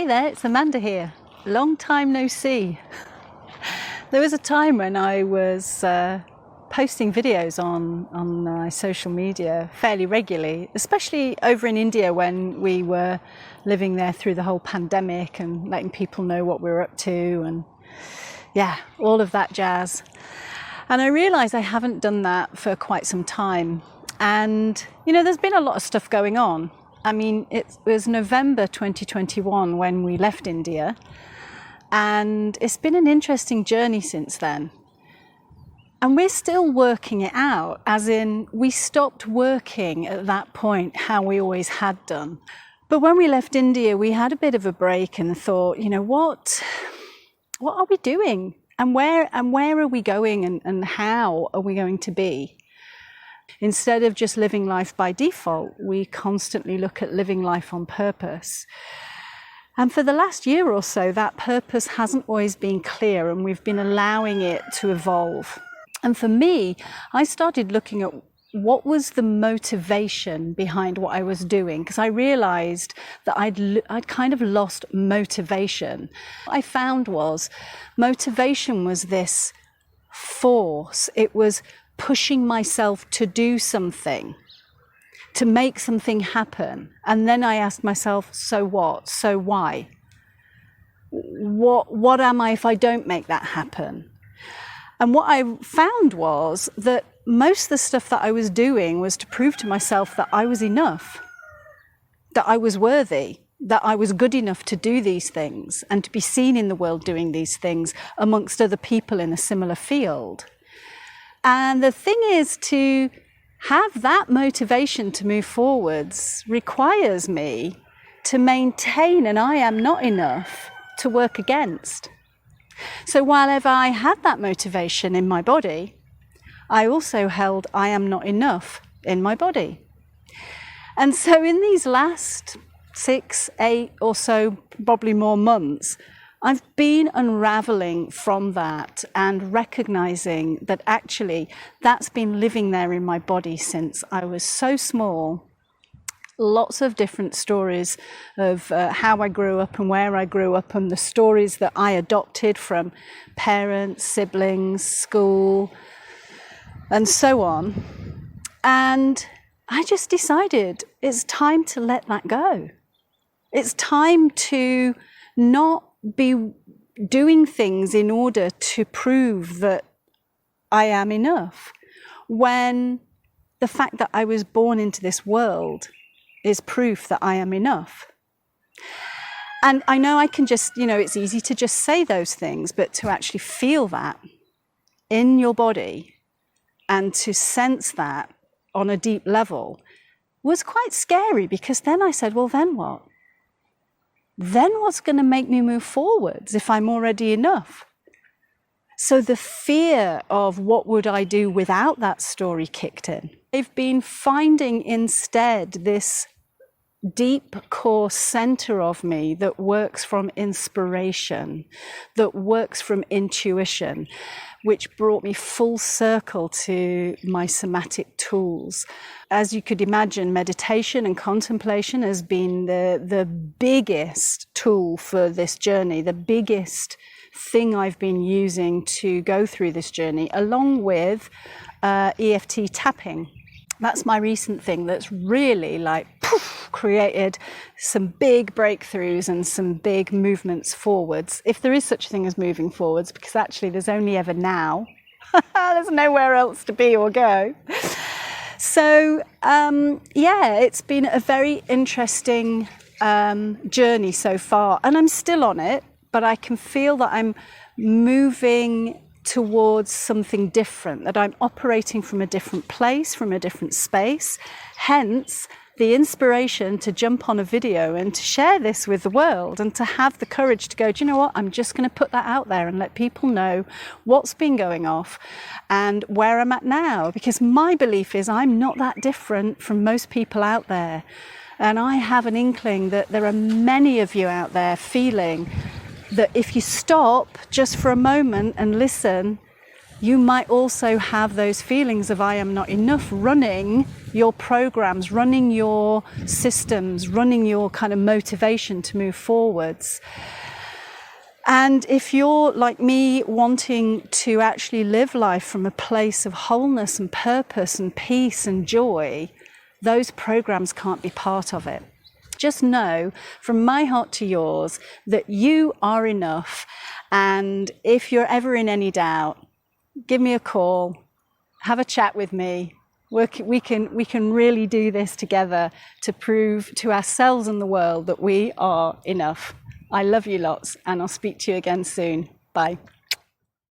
Hey there, it's Amanda here. Long time no see. There was a time when I was posting videos on my social media fairly regularly, especially over in India when we were living there through the whole pandemic and letting people know what we were up to and yeah, all of that jazz. And I realized I haven't done that for quite some time. And, you know, there's been a lot of stuff going on. I mean, it was November 2021 when we left India, and it's been an interesting journey since then. And we're still working it out, as in we stopped working at that point how we always had done. But when we left India, we had a bit of a break and thought, you know, what are we doing? And where are we going and how are we going to be? Instead of just living life by default, we constantly look at living life on purpose. And for the last year or so, that purpose hasn't always been clear, and we've been allowing it to evolve. And for me, I started looking at what was the motivation behind what I was doing, because I realized that I'd kind of lost motivation. What I found was motivation was this force. It was pushing myself to do something, to make something happen. And then I asked myself, so what? So why? What am I if I don't make that happen? And what I found was that most of the stuff that I was doing was to prove to myself that I was enough, that I was worthy, that I was good enough to do these things and to be seen in the world doing these things amongst other people in a similar field. And the thing is, to have that motivation to move forwards requires me to maintain an I am not enough to work against. So while I had that motivation in my body, I also held I am not enough in my body. And so in these last 6, 8 or so, probably more months, I've been unraveling from that and recognizing that actually that's been living there in my body since I was so small. Lots of different stories of how I grew up and where I grew up, and the stories that I adopted from parents, siblings, school, and so on. And I just decided it's time to let that go. It's time to not be doing things in order to prove that I am enough, when the fact that I was born into this world is proof that I am enough. And I know I can just, you know, it's easy to just say those things, but to actually feel that in your body and to sense that on a deep level was quite scary, because then I said, well, then what? Then what's going to make me move forwards if I'm already enough? So the fear of what would I do without that story kicked in. I've been finding instead this deep core center of me that works from inspiration, that works from intuition, which brought me full circle to my somatic tools. As you could imagine, meditation and contemplation has been the biggest tool for this journey, the biggest thing I've been using to go through this journey, along with EFT tapping. That's my recent thing that's really like created some big breakthroughs and some big movements forwards, if there is such a thing as moving forwards, because actually there's only ever now. There's nowhere else to be or go. So yeah, it's been a very interesting journey so far, and I'm still on it, but I can feel that I'm moving towards something different, that I'm operating from a different place, from a different space. Hence the inspiration to jump on a video and to share this with the world, and to have the courage to go, do you know what, I'm just going to put that out there and let people know what's been going off and where I'm at now, because my belief is I'm not that different from most people out there. And I have an inkling that there are many of you out there feeling that if you stop just for a moment and listen, you might also have those feelings of I am not enough running your programs, running your systems, running your kind of motivation to move forwards. And if you're like me, wanting to actually live life from a place of wholeness and purpose and peace and joy, those programs can't be part of it. Just know from my heart to yours that you are enough. And if you're ever in any doubt, give me a call, have a chat with me. We can really do this together to prove to ourselves and the world that we are enough. I love you lots, and I'll speak to you again soon. Bye.